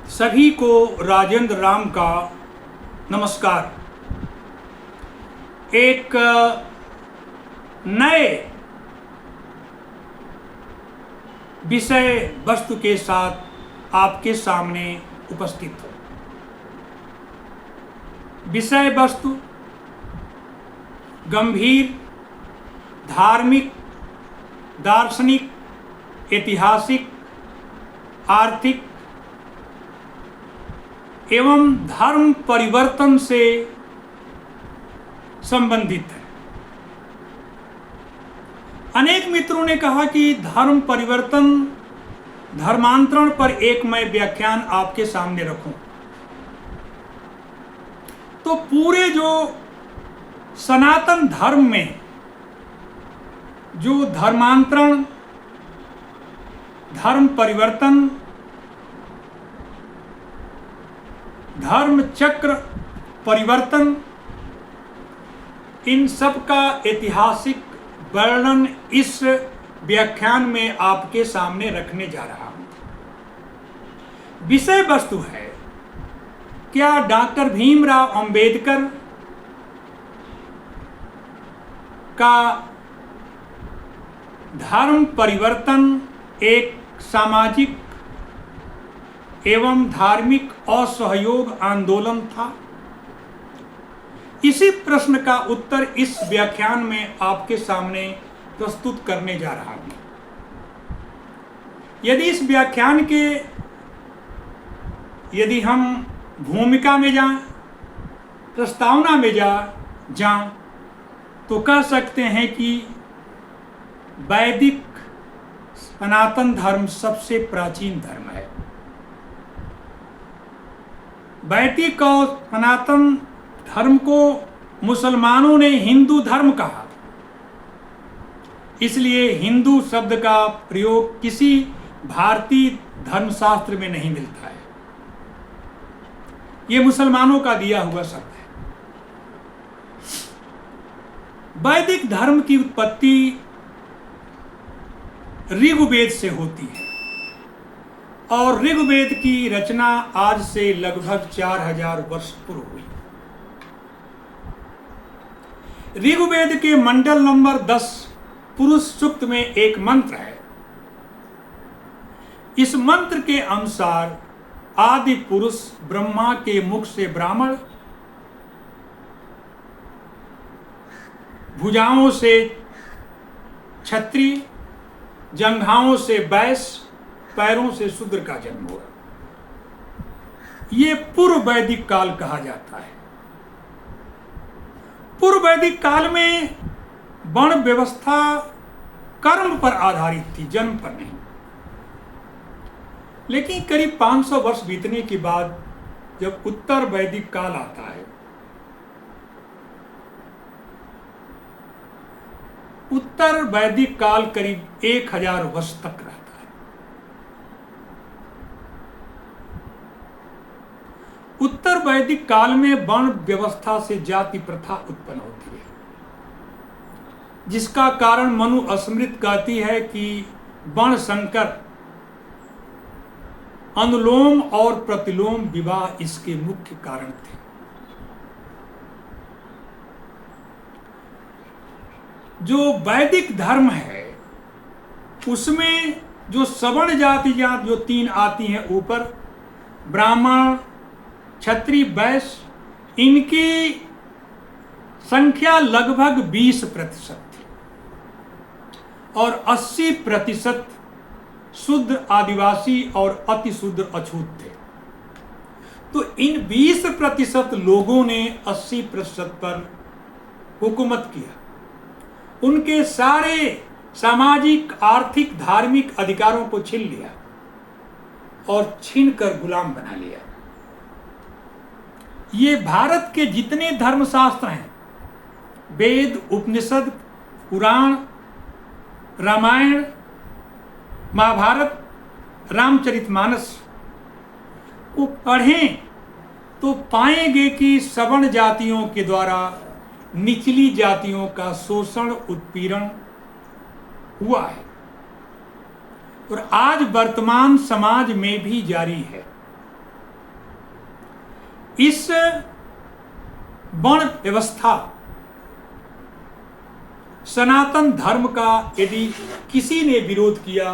सभी को राजेंद्र राम का नमस्कार। एक नए विषय वस्तु के साथ आपके सामने उपस्थित हो। विषय वस्तु गंभीर, धार्मिक, दार्शनिक, ऐतिहासिक, आर्थिक एवं धर्म परिवर्तन से संबंधित है। अनेक मित्रों ने कहा कि धर्म परिवर्तन, धर्मांतरण पर एक मैं व्याख्यान आपके सामने रखूं। तो पूरे जो सनातन धर्म में जो धर्मांतरण, धर्म परिवर्तन, धर्म चक्र परिवर्तन, इन सब का ऐतिहासिक वर्णन इस व्याख्यान में आपके सामने रखने जा रहा हूं। विषय वस्तु है, क्या डॉक्टर भीमराव अंबेडकर का धर्म परिवर्तन एक सामाजिक एवं धार्मिक असहयोग आंदोलन था? इसी प्रश्न का उत्तर इस व्याख्यान में आपके सामने प्रस्तुत करने जा रहा हूं। यदि हम भूमिका में जाएं, प्रस्तावना में जाएं, तो कह सकते हैं कि वैदिक सनातन धर्म सबसे प्राचीन धर्म है। वैदिक और सनातन धर्म को मुसलमानों ने हिंदू धर्म कहा, इसलिए हिंदू शब्द का प्रयोग किसी भारतीय धर्मशास्त्र में नहीं मिलता है। यह मुसलमानों का दिया हुआ शब्द है। वैदिक धर्म की उत्पत्ति ऋग्वेद से होती है और ऋग्वेद की रचना आज से लगभग 4000 वर्ष पूर्व हुई। ऋग्वेद के मंडल नंबर 10 पुरुष सूक्त में एक मंत्र है। इस मंत्र के अनुसार आदि पुरुष ब्रह्मा के मुख से ब्राह्मण, भुजाओं से क्षत्रिय, जंघाओं से वैश्य, पैरों से शूद्र का जन्म हुआ। यह पूर्व वैदिक काल कहा जाता है। पूर्व वैदिक काल में वर्ण व्यवस्था कर्म पर आधारित थी, जन्म पर नहीं। लेकिन करीब 500 वर्ष बीतने के बाद जब उत्तर वैदिक काल आता है, उत्तर वैदिक काल करीब 1000 वर्ष तक रहता है। उत्तर वैदिक काल में वर्ण व्यवस्था से जाति प्रथा उत्पन्न होती है, जिसका कारण मनु स्मृति कहती है कि वर्ण संकर, अनुलोम और प्रतिलोम विवाह इसके मुख्य कारण थे। जो वैदिक धर्म है उसमें जो सवर्ण जाति जो 3 आती हैं ऊपर, ब्राह्मण, क्षत्रिय, वैश्य, इनकी संख्या लगभग 20% थी और 80% शुद्ध आदिवासी और अति शुद्ध अछूत थे। तो इन 20% लोगों ने 80% पर हुकूमत किया। उनके सारे सामाजिक, आर्थिक, धार्मिक अधिकारों को छीन लिया और छीनकर गुलाम बना लिया। ये भारत के जितने धर्मशास्त्र हैं, वेद, उपनिषद, पुराण, रामायण, महाभारत, रामचरितमानस को पढ़ें तो पाएंगे कि सवर्ण जातियों के द्वारा निचली जातियों का शोषण, उत्पीड़न हुआ है और आज वर्तमान समाज में भी जारी है। इस वर्ण व्यवस्था सनातन धर्म का यदि किसी ने विरोध किया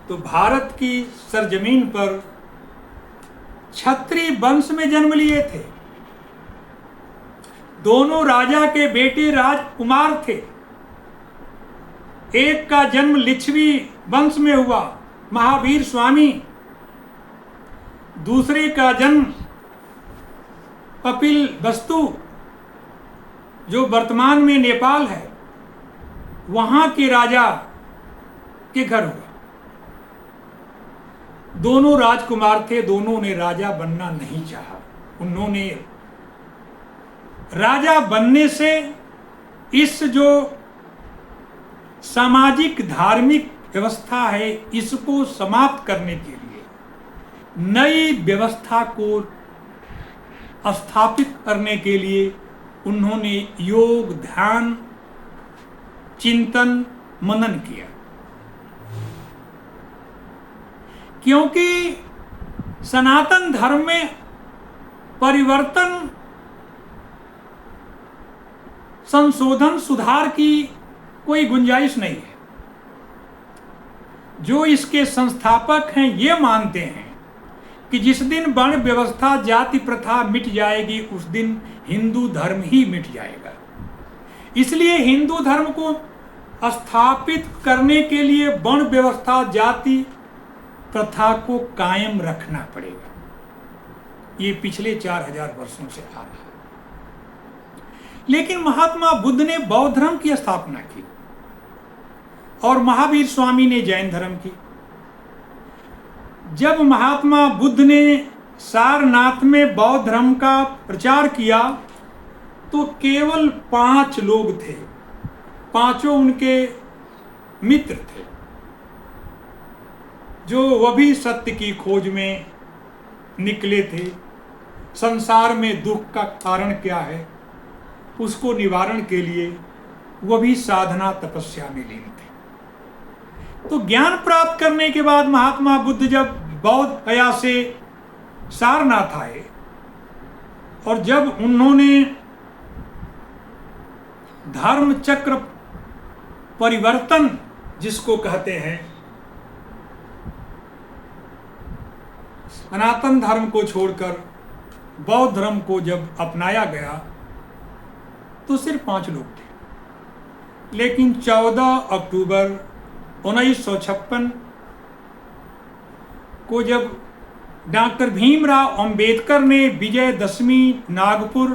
तो भारत की सरजमीन पर क्षत्रिय वंश में जन्म लिए थे, दोनों राजा के बेटे राजकुमार थे। एक का जन्म लिच्छवी वंश में हुआ, महावीर स्वामी, दूसरे का जन्म कपिल वस्तु जो वर्तमान में नेपाल है वहां के राजा के घर हुआ। दोनों राजकुमार थे, दोनों ने राजा बनना नहीं चाहा। उन्होंने राजा बनने से इस जो सामाजिक धार्मिक व्यवस्था है इसको समाप्त करने के लिए, नई व्यवस्था को स्थापित करने के लिए उन्होंने योग, ध्यान, चिंतन, मनन किया। क्योंकि सनातन धर्म में परिवर्तन, संशोधन, सुधार की कोई गुंजाइश नहीं है। जो इसके संस्थापक हैं ये मानते हैं कि जिस दिन वर्ण व्यवस्था, जाति प्रथा मिट जाएगी उस दिन हिंदू धर्म ही मिट जाएगा। इसलिए हिंदू धर्म को स्थापित करने के लिए वर्ण व्यवस्था, जाति प्रथा को कायम रखना पड़ेगा। ये पिछले 4000 वर्षों से आ रहा है। लेकिन महात्मा बुद्ध ने बौद्ध धर्म की स्थापना की और महावीर स्वामी ने जैन धर्म की। जब महात्मा बुद्ध ने सारनाथ में बौद्ध धर्म का प्रचार किया तो केवल 5 लोग थे, पांचों उनके मित्र थे, जो वह भी सत्य की खोज में निकले थे। संसार में दुख का कारण क्या है उसको निवारण के लिए वह भी साधना तपस्या में लीन थे। तो ज्ञान प्राप्त करने के बाद महात्मा बुद्ध जब बौद्ध गया से सारनाथ आए और जब उन्होंने धर्म चक्र परिवर्तन जिसको कहते हैं, सनातन धर्म को छोड़कर बौद्ध धर्म को जब अपनाया गया तो सिर्फ 5 लोग थे। लेकिन 14 अक्टूबर 1956 को जब डॉक्टर भीमराव अंबेडकर ने विजयदशमी नागपुर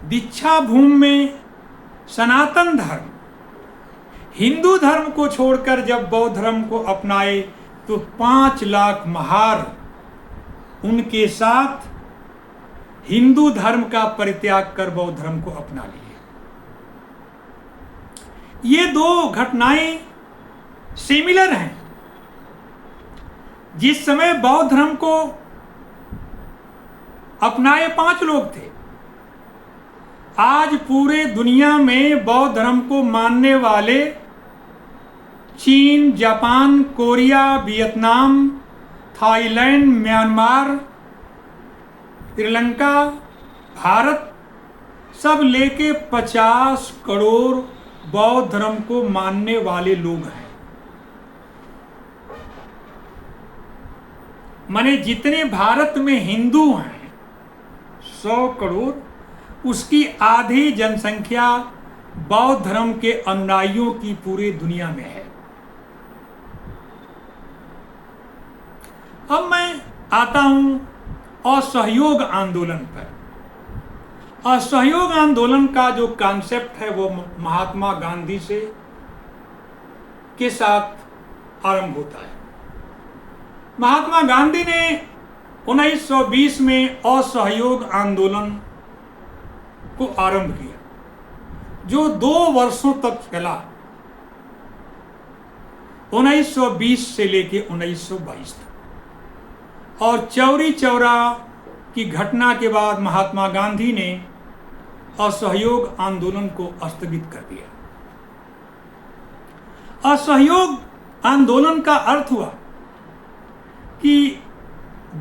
दीक्षा भूमि में सनातन धर्म, हिंदू धर्म को छोड़कर जब बौद्ध धर्म को अपनाए तो 5 लाख महार उनके साथ हिंदू धर्म का परित्याग कर बौद्ध धर्म को अपना लिए। ये 2 घटनाएं सिमिलर हैं। जिस समय बौद्ध धर्म को अपनाए 5 लोग थे, आज पूरे दुनिया में बौद्ध धर्म को मानने वाले चीन, Japan, Korea, Vietnam, Thailand, Myanmar, Sri Lanka, Bharat सब लेके 50 करोड़ बौद्ध धर्म को मानने वाले लोग हैं। माने जितने भारत में हिंदू हैं 100 करोड़, उसकी आधी जनसंख्या बौद्ध धर्म के अनुयायियों की पूरी दुनिया में है। अब मैं आता हूं असहयोग आंदोलन पर। असहयोग आंदोलन का जो कॉन्सेप्ट है वो महात्मा गांधी से के साथ आरंभ होता है। महात्मा गांधी ने 1920 में असहयोग आंदोलन को आरंभ किया जो 2 वर्षों तक चला, 1920 से लेके 1922 तक। और चौरी चौरा की घटना के बाद महात्मा गांधी ने असहयोग आंदोलन को स्थगित कर दिया। असहयोग आंदोलन का अर्थ हुआ कि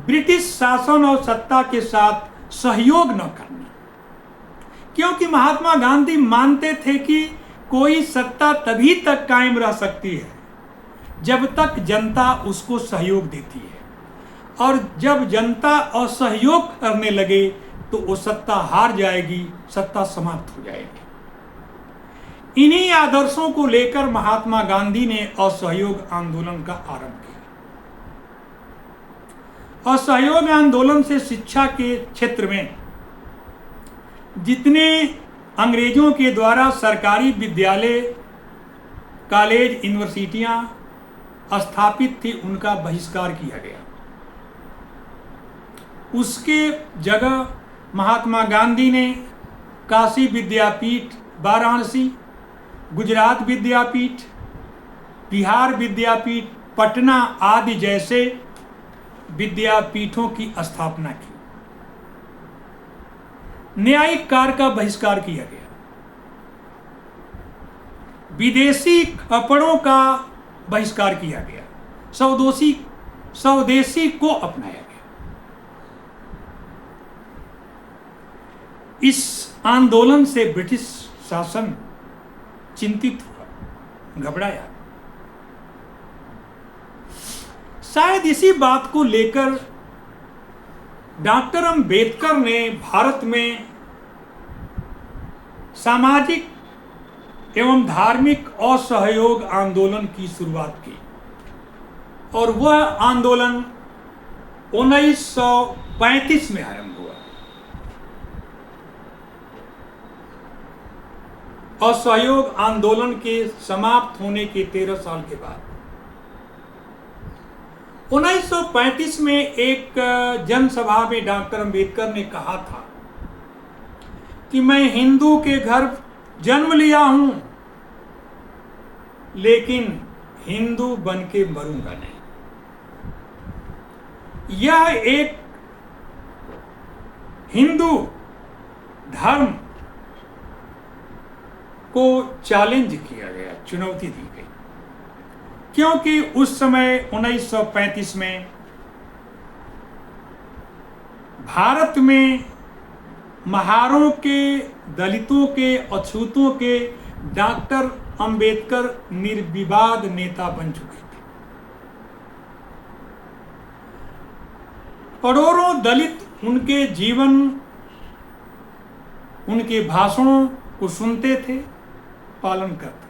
ब्रिटिश शासन और सत्ता के साथ सहयोग न करना, क्योंकि महात्मा गांधी मानते थे कि कोई सत्ता तभी तक कायम रह सकती है जब तक जनता उसको सहयोग देती है, और जब जनता असहयोग करने लगे तो वो सत्ता हार जाएगी, सत्ता समाप्त हो जाएगी। इन्हीं आदर्शों को लेकर महात्मा गांधी ने असहयोग आंदोलन का आरंभ किया। असहयोग आंदोलन से शिक्षा के क्षेत्र में जितने अंग्रेजों के द्वारा सरकारी विद्यालय, कॉलेज, यूनिवर्सिटियां स्थापित थी, उनका बहिष्कार किया गया। उसके जगह महात्मा गांधी ने काशी विद्यापीठ, वाराणसी, गुजरात विद्यापीठ, बिहार विद्यापीठ, पटना आदि जैसे विद्यापीठों की स्थापना की। न्यायिक कार्य का बहिष्कार किया गया। विदेशी कपड़ों का बहिष्कार किया गया। स्वदेशी को अपनाया गया। इस आंदोलन से ब्रिटिश शासन चिंतित हुआ, घबराया। शायद इसी बात को लेकर डॉक्टर अंबेडकर ने भारत में सामाजिक एवं धार्मिक असहयोग आंदोलन की शुरुआत की, और वह आंदोलन 1935 में आरंभ हुआ। असहयोग आंदोलन के समाप्त होने के 13 साल के बाद 1935 में एक जनसभा में डॉक्टर अंबेडकर ने कहा था कि मैं हिंदू के घर जन्म लिया हूं, लेकिन हिंदू बन के मरूंगा नहीं। यह एक हिंदू धर्म को चैलेंज किया गया, चुनौती दी गई, क्योंकि उस समय 1935 में भारत में महारों के, दलितों के, अछूतों के डॉक्टर अंबेडकर निर्विवाद नेता बन चुके थे। करोड़ों दलित उनके जीवन, उनके भाषणों को सुनते थे, पालन करते थे।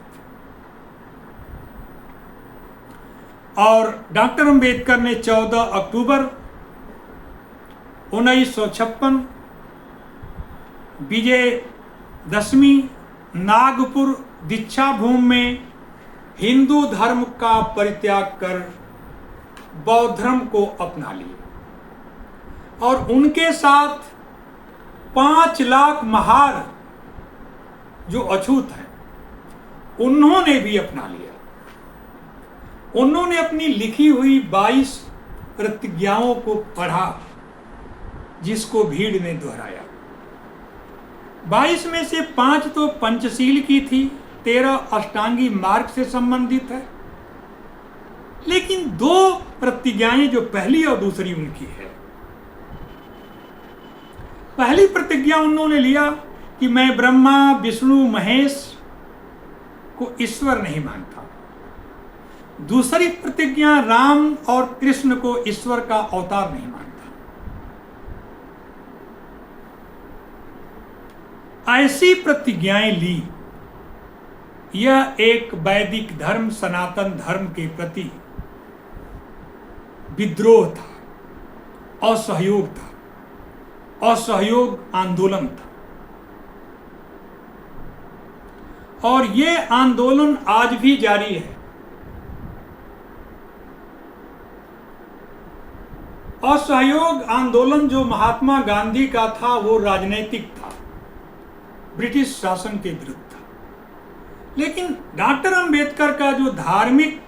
और डॉक्टर अंबेडकर ने 14 अक्टूबर 1956 विजयदशमी नागपुर दीक्षा भूमि में हिंदू धर्म का परित्याग कर बौद्ध धर्म को अपना लिया, और उनके साथ 5 लाख महार जो अछूत हैं उन्होंने भी अपना लिया। उन्होंने अपनी लिखी हुई 22 प्रतिज्ञाओं को पढ़ा, जिसको भीड़ ने दोहराया। 22 में से 5 तो पंचशील की थी, 13 अष्टांगी मार्ग से संबंधित है, लेकिन 2 प्रतिज्ञाएं जो पहली और दूसरी उनकी है। पहली प्रतिज्ञा उन्होंने लिया कि मैं ब्रह्मा, विष्णु, महेश को ईश्वर नहीं मानता। दूसरी प्रतिज्ञा राम और कृष्ण को ईश्वर का अवतार नहीं मानता। ऐसी प्रतिज्ञाएं ली। यह एक वैदिक धर्म, सनातन धर्म के प्रति विद्रोह था, असहयोग था, असहयोग आंदोलन था। और ये आंदोलन आज भी जारी है। असहयोग आंदोलन जो महात्मा गांधी का था वो राजनैतिक था, ब्रिटिश शासन के विरुद्ध था, लेकिन डॉक्टर अंबेडकर का जो धार्मिक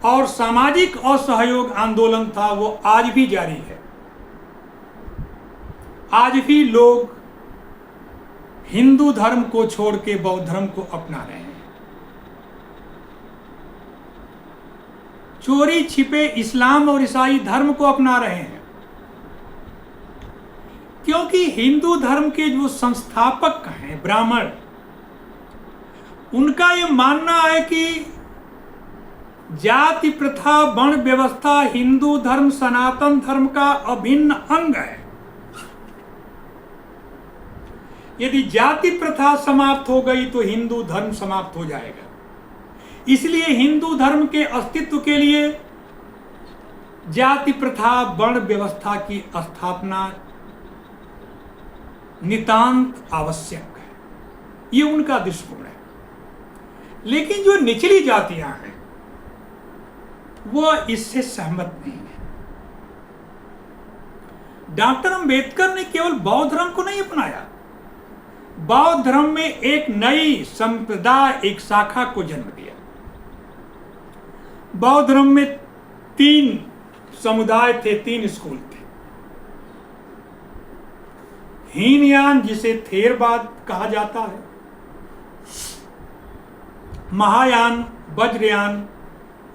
और सामाजिक असहयोग आंदोलन था वो आज भी जारी है। आज भी लोग हिंदू धर्म को छोड़ के बौद्ध धर्म को अपना रहे हैं। चोरी छिपे इस्लाम और ईसाई धर्म को अपना रहे हैं। क्योंकि हिंदू धर्म के जो संस्थापक हैं ब्राह्मण, उनका ये मानना है कि जाति प्रथा वर्ण व्यवस्था हिंदू धर्म सनातन धर्म का अभिन्न अंग है। यदि जाति प्रथा समाप्त हो गई तो हिंदू धर्म समाप्त हो जाएगा। इसलिए हिंदू धर्म के अस्तित्व के लिए जाति प्रथा वर्ण व्यवस्था की स्थापना नितांत आवश्यक है। ये उनका दृष्टिकोण है। लेकिन जो निचली जातियां हैं वो इससे सहमत नहीं है। डॉक्टर अंबेडकर ने केवल बौद्ध धर्म को नहीं अपनाया, बौद्ध धर्म में एक नई संप्रदाय, एक शाखा को जन्म दिया। बौद्ध धर्म में 3 समुदाय थे, 3 स्कूल थे। हीनयान, जिसे थेरवाद कहा जाता है, महायान, वज्रयान,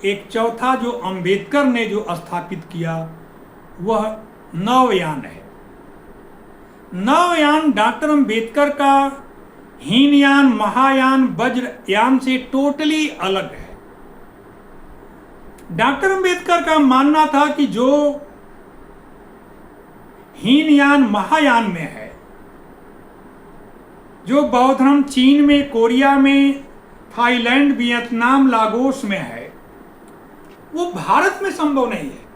एक चौथा जो अंबेडकर ने जो स्थापित किया वह नवयान है। नवयान डॉक्टर अंबेडकर का हीनयान, महायान, वज्रयान से टोटली अलग है। डॉक्टर अंबेडकर का मानना था कि जो हीनयान महायान में है, जो बौद्ध धर्म चीन में, कोरिया में, थाईलैंड, वियतनाम, लागोस में है, वो भारत में संभव नहीं है।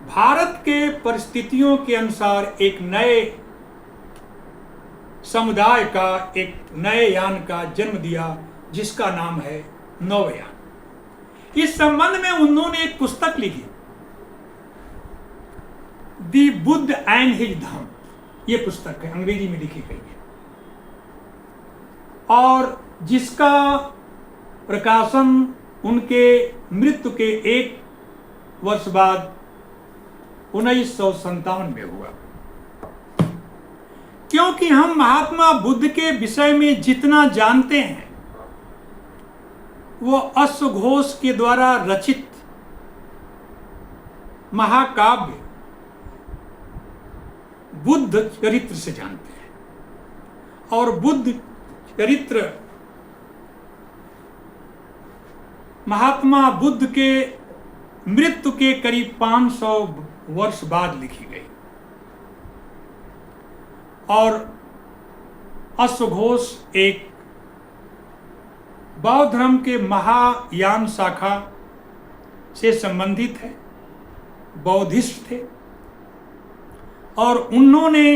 भारत के परिस्थितियों के अनुसार एक नए समुदाय का, एक नए यान का जन्म दिया जिसका नाम है नवयान। इस संबंध में उन्होंने एक पुस्तक लिखी, दी बुद्ध एंड हिज धर्म। ये पुस्तक है, अंग्रेजी में लिखी गई है और जिसका प्रकाशन उनके मृत्यु के 1 वर्ष बाद 1957 में हुआ। क्योंकि हम महात्मा बुद्ध के विषय में जितना जानते हैं वो अश्वघोष के द्वारा रचित महाकाव्य बुद्ध चरित्र से जानते हैं। और बुद्ध चरित्र महात्मा बुद्ध के मृत्यु के करीब 500 वर्ष बाद लिखी गई और अश्वघोष एक बौद्ध धर्म के महायान शाखा से संबंधित है, बौद्धिस्ट थे और उन्होंने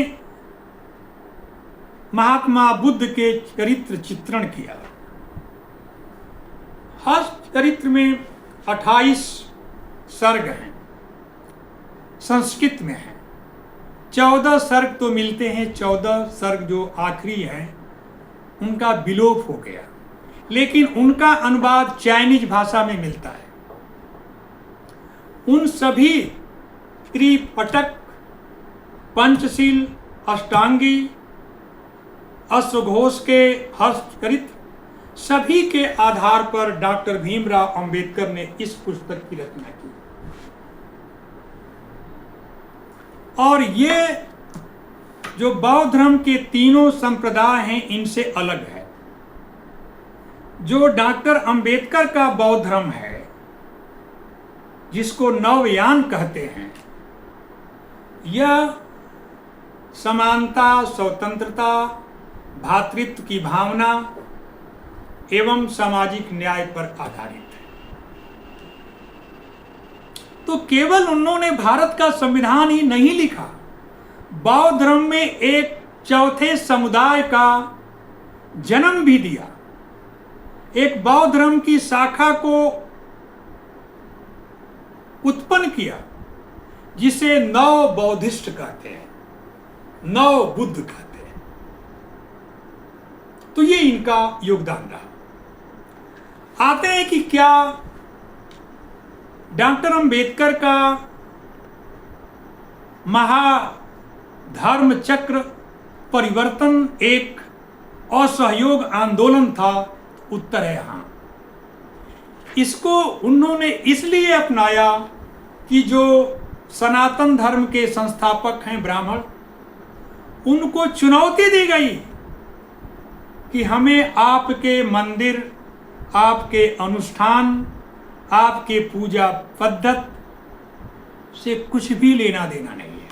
महात्मा बुद्ध के चरित्र चित्रण किया। हर चरित्र में 28 सर्ग हैं, संस्कृत में है। 14 सर्ग तो मिलते हैं, 14 सर्ग जो आखिरी हैं उनका विलोप हो गया, लेकिन उनका अनुवाद चाइनीज भाषा में मिलता है। उन सभी त्रिपटक, पंचशील, अष्टांगी, अश्वघोष के हस्तचरित्र सभी के आधार पर डॉक्टर भीमराव अंबेडकर ने इस पुस्तक की रचना की। और ये जो बौद्ध धर्म के तीनों संप्रदाय हैं इनसे अलग है। जो डॉक्टर अंबेडकर का बौद्ध धर्म है जिसको नवयान कहते हैं, यह समानता, स्वतंत्रता, भातृत्व की भावना एवं सामाजिक न्याय पर आधारित है। तो केवल उन्होंने भारत का संविधान ही नहीं लिखा, बौद्ध धर्म में एक चौथे समुदाय का जन्म भी दिया। एक बौद्ध धर्म की शाखा को उत्पन्न किया जिसे नव बौद्धिस्ट कहते हैं, नव बुद्ध कहते हैं। तो ये इनका योगदान रहा। आते हैं कि क्या डॉक्टर अंबेडकर का महाधर्म चक्र परिवर्तन एक असहयोग आंदोलन था? उत्तर है हाँ। इसको उन्होंने इसलिए अपनाया कि जो सनातन धर्म के संस्थापक हैं ब्राह्मण, उनको चुनौती दी गई कि हमें आपके मंदिर, आपके अनुष्ठान, आपके पूजा पद्धत से कुछ भी लेना देना नहीं है।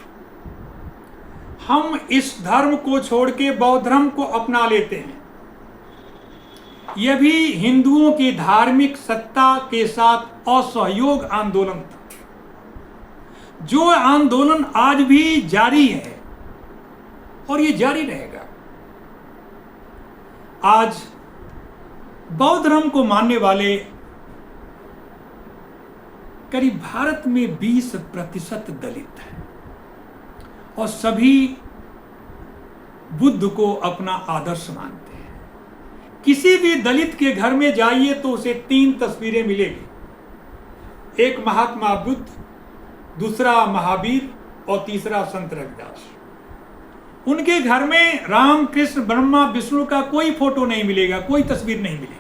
हम इस धर्म को छोड़ के बौद्ध धर्म को अपना लेते हैं। यह भी हिंदुओं की धार्मिक सत्ता के साथ असहयोग आंदोलन था, जो आंदोलन आज भी जारी है और ये जारी रहेगा। आज बौद्ध धर्म को मानने वाले करीब भारत में 20% दलित है और सभी बुद्ध को अपना आदर्श मानते हैं। किसी भी दलित के घर में जाइए तो उसे 3 तस्वीरें मिलेगी, एक महात्मा बुद्ध, दूसरा महावीर और तीसरा संत रविदास। उनके घर में राम, कृष्ण, ब्रह्मा, विष्णु का कोई फोटो नहीं मिलेगा, कोई तस्वीर नहीं मिलेगी।